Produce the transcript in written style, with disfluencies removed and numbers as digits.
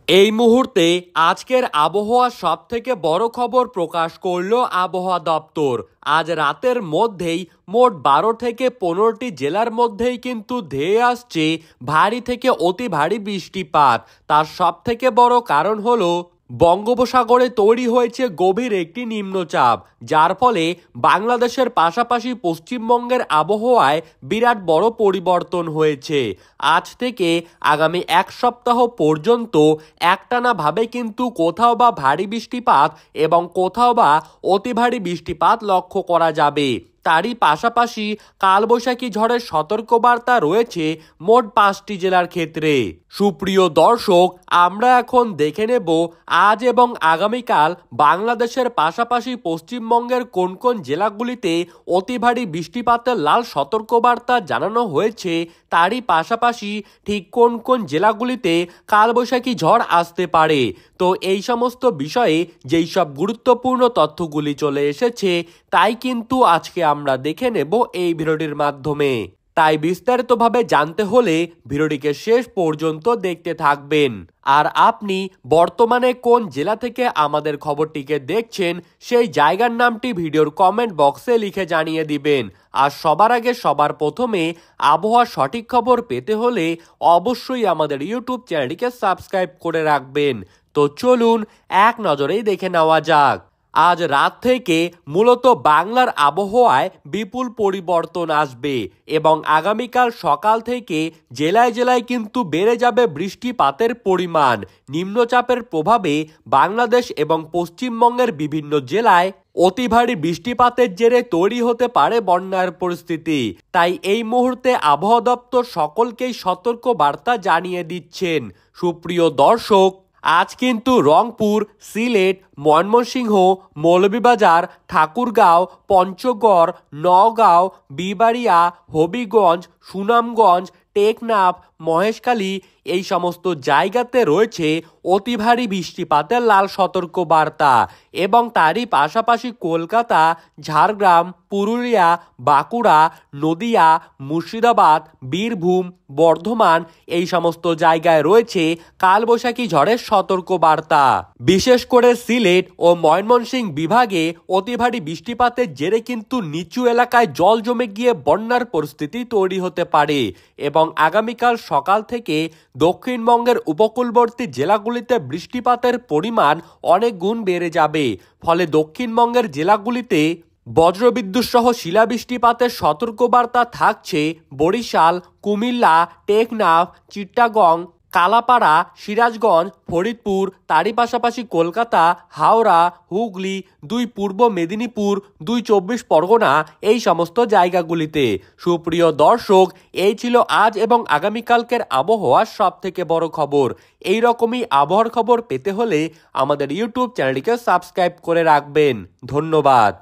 এই মুহূর্তে আজকের আবহাওয়ার সবথেকে বড় খবর প্রকাশ করলো আবহাওয়া দপ্তর। আজ রাতের মধ্যেই মোট 12 থেকে 15টি জেলার মধ্যেই কিন্তু ধেয়ে আসছে ভারী থেকে অতি ভারী বৃষ্টিপাত। তার সবথেকে বড় কারণ হলো বঙ্গোপসাগরে তৈরি হয়েছে গভীর একটি নিম্নচাপ, যার ফলে বাংলাদেশের পাশাপাশি পশ্চিমবঙ্গের আবহাওয়ায় বিরাট বড় পরিবর্তন হয়েছে। আজ থেকে আগামী এক সপ্তাহ পর্যন্ত একটানাভাবে কিন্তু কোথাও বা ভারী বৃষ্টিপাত এবং কোথাও বা অতি ভারী বৃষ্টিপাত লক্ষ্য করা যাবে। তারই পাশাপাশি কালবৈশাখী ঝড়ের সতর্কবার্তা রয়েছে মোট 5টি জেলার ক্ষেত্রে। সুপ্রিয় দর্শক, আমরা এখন দেখে নেব আজ এবং আগামীকাল বাংলাদেশের পাশাপাশি পশ্চিমবঙ্গের কোন কোন জেলাগুলিতে অতি ভারী বৃষ্টিপাতের লাল সতর্কবার্তা জানানো হয়েছে, তারই পাশাপাশি ঠিক কোন কোন জেলাগুলিতে কালবৈশাখী ঝড় আসতে পারে। তো এই সমস্ত বিষয়ে যেই সব গুরুত্বপূর্ণ তথ্যগুলি চলে এসেছে তাই কিন্তু আজকে আমরা দেখে নেব এই ভিডিওটির মাধ্যমে। তাই বিস্তারিতভাবে জানতে হলে ভিডিওটিকে শেষ পর্যন্ত দেখতে থাকবেন। আর আপনি বর্তমানে কোন জেলা থেকে আমাদের খবরটিকে দেখছেন সেই জায়গার নামটি ভিডিওর কমেন্ট বক্সে লিখে জানিয়ে দিবেন। আর সবার আগে সবার প্রথমে আবহাওয়ার সঠিক খবর পেতে হলে অবশ্যই আমাদের ইউটিউব চ্যানেলটিকে সাবস্ক্রাইব করে রাখবেন। তো চলুন এক নজরেই দেখে নেওয়া যাক। আজ রাত থেকে মূলত বাংলার আবহাওয়ায় বিপুল পরিবর্তন আসবে এবং আগামীকাল সকাল থেকে জেলায় জেলায় কিন্তু বেড়ে যাবে বৃষ্টিপাতের পরিমাণ। নিম্নচাপের প্রভাবে বাংলাদেশ এবং পশ্চিমবঙ্গের বিভিন্ন জেলায় অতি ভারী বৃষ্টিপাতের জেরে তৈরি হতে পারে বন্যার পরিস্থিতি। তাই এই মুহূর্তে আবহাওয়া দপ্তর সকলকেই সতর্ক বার্তা জানিয়ে দিচ্ছেন। সুপ্রিয় দর্শক, আজ কিন্তু রংপুর, সিলেট, ময়মনসিংহ, মৌলভীবাজার, ঠাকুরগাঁও, পঞ্চগড়, নওগাঁও, বিবাড়িয়া, হবিগঞ্জ, সুনামগঞ্জ, টেকনাফ, মহেশখালী এই সমস্ত জায়গাতে রয়েছে অতি ভারী বৃষ্টিপাতের লাল সতর্ক বার্তা এবং তারই পাশাপাশি কলকাতা, ঝাড়গ্রাম, পুরুলিয়া, বাঁকুড়া, নদিয়া, মুর্শিদাবাদ, বীরভূম, বর্ধমান এই সমস্ত জায়গায় রয়েছে কালবৈশাখী ঝড়ের সতর্ক বার্তা। বিশেষ করে সিলেট ও ময়মনসিংহ বিভাগে অতি ভারী বৃষ্টিপাতের জেরে কিন্তু নিচু এলাকায় জল জমে গিয়ে বন্যার পরিস্থিতি তৈরি হতে পারে এবং আগামীকাল সকাল থেকে দক্ষিণবঙ্গের উপকূলবর্তী জেলাগুলিতে বৃষ্টিপাতের পরিমাণ অনেক গুণ বেড়ে যাবে। ফলে দক্ষিণবঙ্গের জেলাগুলিতে বজ্রবিদ্যুৎ সহ শিলাবৃষ্টিপাতের সতর্কবার্তা থাকছে বরিশাল, কুমিল্লা, টেকনাফ, চিটাগং, কালাপাড়া, সিরাজগঞ্জ, ফরিদপুর, তারই পাশাপাশি কলকাতা, হাওড়া, হুগলি, 2 পূর্ব মেদিনীপুর, 2 24 পরগনা এই সমস্ত জায়গাগুলিতে। সুপ্রিয় দর্শক, এই ছিল আজ এবং আগামীকালকের আবহাওয়ার সব থেকে বড় খবর। এই রকমই আবহাওয়ার খবর পেতে হলে আমাদের ইউটিউব চ্যানেলটিকে সাবস্ক্রাইব করে রাখবেন। ধন্যবাদ।